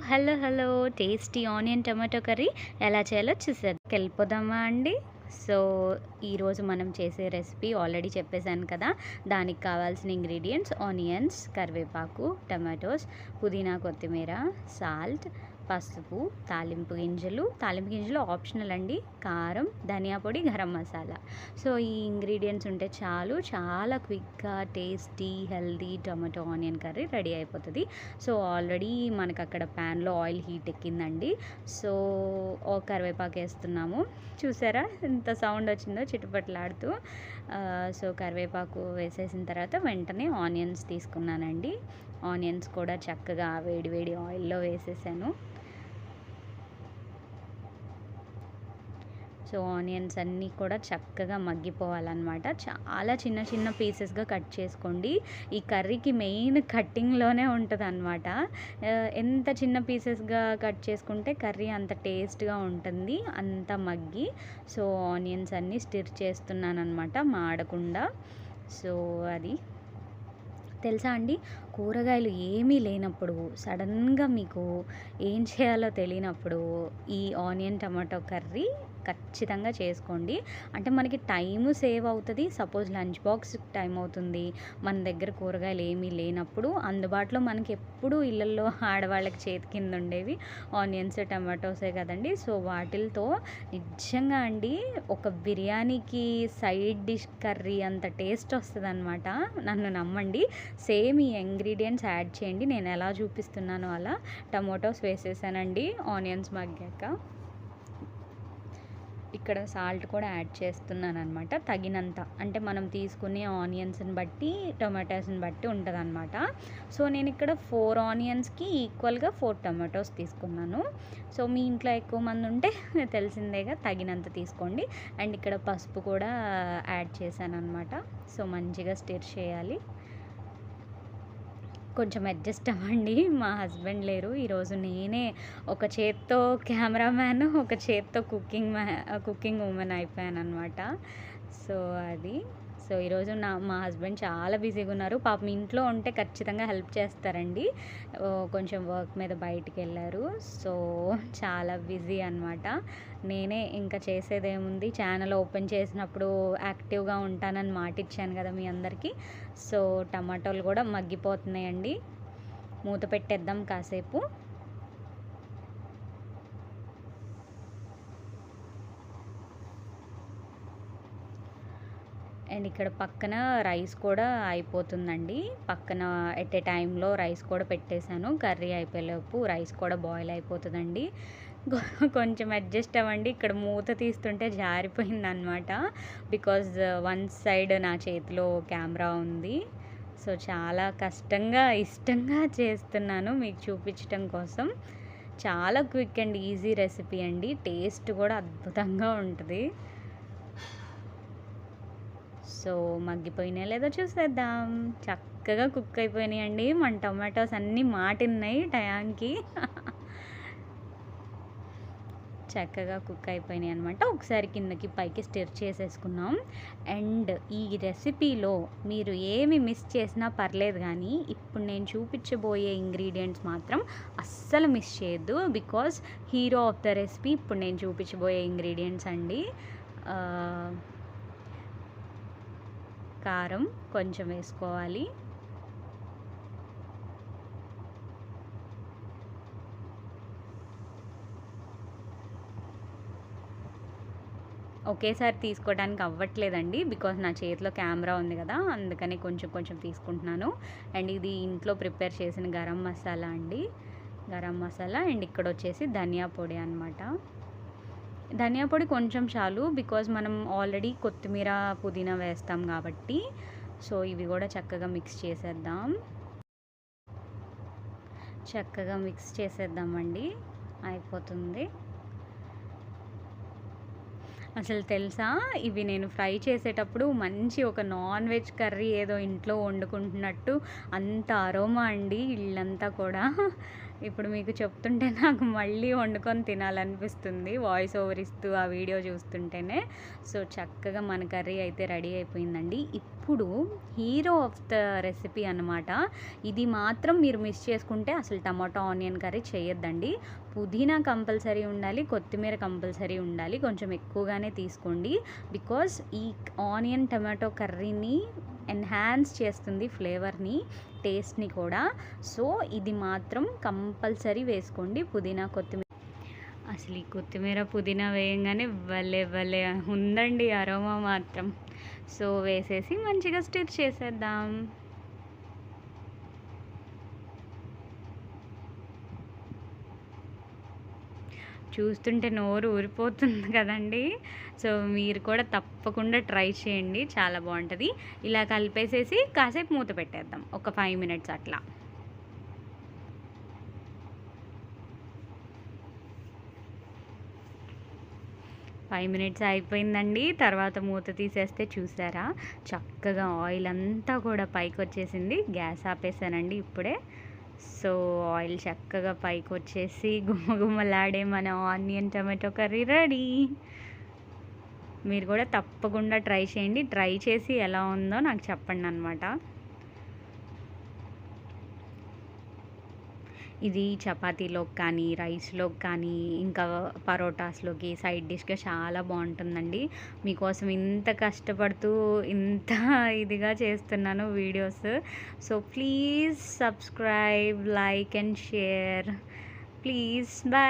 Hello. Tasty onion tomato curry ఎలా చేయాలో వెళ్ళిపోదామా అండి? సో, ఈరోజు మనం చేసే రెసిపీ ఆల్రెడీ చెప్పేసాను కదా! దానికి కావాల్సిన ఇంగ్రీడియంట్స్ ఆనియన్స్, కరివేపాకు, టమాటోస్, పుదీనా, కొత్తిమీర, సాల్ట్, పసుపు, తాలింపు గింజలు ఆప్షనల్ అండి. కారం, ధనియా పొడి, గరం మసాలా. సో, ఈ ఇంగ్రీడియంట్స్ ఉంటే చాలు, చాలా క్విక్‌గా tasty, healthy tomato onion curry ready అయిపోతది. సో, ఆల్రెడీ మనకక్కడ ప్యాన్‌లో ఆయిల్ హీట్ ఎక్కిందండి. సో, కరివేపాకేస్తున్నాము. చూసారా ఎంత సౌండ్ వచ్చిందో చిటపటలాడుతూ. సో, కరివేపాకు వేసేసిన తర్వాత వెంటనే ఆనియన్స్ తీసుకున్నానండి. ఆనియన్స్ కూడా చక్కగా వేడి వేడి ఆయిల్‌లో వేసేసాను. సో, ఆనియన్స్ అన్నీ కూడా చక్కగా మగ్గిపోవాలన్నమాట. చాలా చిన్న చిన్న పీసెస్‌గా కట్ చేసుకోండి. ఈ కర్రీకి మెయిన్ కట్టింగ్‌లోనే ఉంటదన్నమాట. ఎంత చిన్న పీసెస్‌గా కట్ చేసుకుంటే కర్రీ అంత టేస్ట్‌గా ఉంటుంది. అంత మగ్గి. సో, ఆనియన్స్ అన్నీ స్టిర్ చేస్తున్నానన్నమాట మాడకుండా. సో, అది తెలుసా అండి, కూరగాయలు ఏమీ లేనప్పుడు సడన్‌గా మీకు ఏం చేయాలో తెలియనప్పుడు ఈ ఆనియన్ టమాటో కర్రీ ఖచ్చితంగా చేసుకోండి. అంటే మనకి టైము సేవ్ అవుతది. సపోజ్ లంచ్ బాక్స్ టైం అవుతుంది. మన దగ్గర కూరగాయలు ఏమీ లేనప్పుడు అందుబాటులో మనకి ఎప్పుడూ ఇళ్లల్లో ఆడవాళ్ళకి చేతి కింద ఉండేవి ఆనియన్స్, టమాటోసే కదండీ! సో, వాటిలతో నిజంగా అండి ఒక బిర్యానీకి సైడ్ డిష్ కర్రీ అంత టేస్ట్ వస్తదనమాట. నన్ను నమ్మండి. సేమ్ ఈ ఇంగ్రీడియంట్స్ యాడ్ చేయండి. నేను ఎలా చూపిస్తున్నానో అలా. టమాటోస్ వేసేసానండి ఆనియన్స్ మగ్గాక. ఇక్కడ సాల్ట్ కూడా యాడ్ చేస్తున్నాననమాట తగినంత. అంటే మనం తీసుకునే ఆనియన్స్‌ని బట్టి, టొమాటోస్‌ని బట్టి ఉంటదనమాట. సో, నేనిక్కడ 4 ఆనియన్స్‌కి ఈక్వల్‌గా 4 టొమాటోస్ తీసుకున్నాను. సో, మీ ఇంట్లో ఎక్కువ మంది ఉంటే తెలిసిందేగా తగినంత తీసుకోండి. అండ్ ఇక్కడ పసుపు కూడా యాడ్ చేశాననమాట. సో, మంచిగా స్టిర్ చేయాలి. కొంచెం అడ్జస్ట్ అవ్వండి. మా హస్బెండ్ లేరు. ఈరోజు నేనే ఒక చేత్తో కెమెరామ్యాన్, ఒక చేత్తో కుకింగ్ వుమెన్ అయిపోయాననమాట. సో, అది. సో, ఈరోజు మా హస్బెండ్ చాలా బిజీగా ఉన్నారు. పాపం ఇంట్లో ఉంటే ఖచ్చితంగా హెల్ప్ చేస్తారండి. కొంచెం వర్క్ మీద బయటికెళ్లారు. సో, చాలా బిజీ అనమాట. నేనే ఇంకా చేసేదేముంది, ఛానల్ ఓపెన్ చేసినప్పుడు యాక్టివ్‌గా ఉంటానని మాటిచ్చాను కదా మీ అందరికీ. సో, టమాటోలు కూడా మగ్గిపోతున్నాయండి. మూత పెట్టేద్దాం కాసేపు. అండ్ ఇక్కడ పక్కన రైస్ కూడా అయిపోతుందండి. పక్కన ఎట్ ఏ టైంలో రైస్ కూడా పెట్టేశాను. కర్రీ అయిపోయేలోపు రైస్ కూడా బాయిల్ అయిపోతుందండి. కొంచెం అడ్జస్ట్ అవ్వండి. ఇక్కడ మూత తీస్తుంటే జారిపోయిందనమాట. బికాజ్ వన్ సైడ్ నా చేతిలో కెమెరా ఉంది. సో, చాలా కష్టంగా, ఇష్టంగా చేస్తున్నాను మీకు చూపించటం కోసం. చాలా క్విక్ అండ్ ఈజీ రెసిపీ అండి. టేస్ట్ కూడా అద్భుతంగా ఉంటుంది. సో, మగ్గిపోయినాయో లేదో చూసేద్దాం. చక్కగా కుక్ అయిపోయినాయండి. మన టొమాటోస్ అన్నీ మాటిన్నాయి టయానికి. చక్కగా కుక్ అయిపోయినాయి అనమాట. ఒకసారి కిందకి పైకి స్టిర్ చేసేసుకున్నాం. అండ్ ఈ రెసిపీలో మీరు ఏమి మిస్ చేసినా పర్లేదు కానీ, ఇప్పుడు నేను చూపించబోయే ఇంగ్రీడియంట్స్ మాత్రం అస్సలు మిస్ చేయొద్దు. Because hero of the recipe ఇప్పుడు నేను చూపించబోయే ఇంగ్రీడియంట్స్ అండి. కారం కొంచెం వేసుకోవాలి. ఒకేసారి తీసుకోవడానికి అవ్వట్లేదండి. బికాజ్ నా చేతిలో కెమెరా ఉంది కదా! అందుకని కొంచెం కొంచెం తీసుకుంటున్నాను. అండ్ ఇది ఇంట్లో ప్రిపేర్ చేసిన గరం మసాలా అండి. గరం మసాలా అండ్ ఇక్కడొచ్చేసి ధనియా పొడి అనమాట. ధనియా పొడి కొంచెం చాలు. బికాజ్ మనం ఆల్రెడీ కొత్తిమీర, పుదీనా వేస్తాం కాబట్టి. సో, ఇవి కూడా చక్కగా మిక్స్ చేసేద్దాం. చక్కగా మిక్స్ చేసేద్దామండి. అయిపోతుంది. అసలు తెలుసా, ఇవి నేను ఫ్రై చేసేటప్పుడు మంచి ఒక నాన్ వెజ్ కర్రీ ఏదో ఇంట్లో వండుకుంటున్నట్టు అంత అరోమా అండి ఇల్లంతా కూడా. ఇప్పుడు మీకు చెప్తుంటే నాకు మళ్ళీ వండుకొని తినాలనిపిస్తుంది వాయిస్ ఓవర్ ఇస్తూ ఆ వీడియో చూస్తుంటేనే. సో, చక్కగా మన కర్రీ అయితే రెడీ అయిపోయిందండి. ఇప్పుడు ఇప్పుడు హీరో ఆఫ్ ద రెసిపీ అనమాట. ఇది మాత్రం మీరు మిస్ చేసుకుంటే అసలు టమాటో ఆనియన్ కర్రీ చేయొద్దండి. పుదీనా కంపల్సరీ ఉండాలి, కొత్తిమీర కంపల్సరీ ఉండాలి. కొంచెం ఎక్కువగానే తీసుకోండి. బికాజ్ ఈ ఆనియన్ టమాటో కర్రీని ఎన్హాన్స్ చేస్తుంది ఫ్లేవర్ని, టేస్ట్ని కూడా. సో ఇది మాత్రం కంపల్సరీ వేసుకోండి, పుదీనా కొత్తిమీర. అసలు ఈ కొత్తిమీర పుదీనా వేయంగానే భలే భలే ఉందండి అరోమా మాత్రం. సో వేసేసి మంచిగా స్టిర్ చేసేద్దాం. చూస్తుంటే నోరు ఊరిపోతుంది కదండి. సో మీరు కూడా తప్పకుండా ట్రై చేయండి, చాలా బాగుంటుంది. ఇలా కలిపేసేసి కాసేపు మూత పెట్టేద్దాం, ఒక 5 మినిట్స్ అట్లా. 5 మినిట్స్ అయిపోయిందండి. తర్వాత మూత తీసేస్తే చూసారా చక్కగా ఆయిల్ అంతా కూడా పైకి వచ్చేసింది. గ్యాస్ ఆపేసానండి ఇప్పుడే. సో ఆయిల్ చక్కగా పైకి వచ్చేసి గుమగుమలాడే మన ఆనియన్ టమాటో కర్రీ రెడీ. మీరు కూడా తప్పకుండా ట్రై చేయండి. ట్రై చేసి ఎలా ఉందో నాకు చెప్పండి అన్నమాట. ఇది చపాతీలోకి కానీ, రైస్లోకి కానీ, ఇంకా పరోటాస్లోకి సైడ్ డిష్గా చాలా బాగుంటుందండి. మీకోసం ఇంత కష్టపడుతూ ఇంత ఇదిగా చేస్తున్నాను videos. So please subscribe, like and share please. Bye.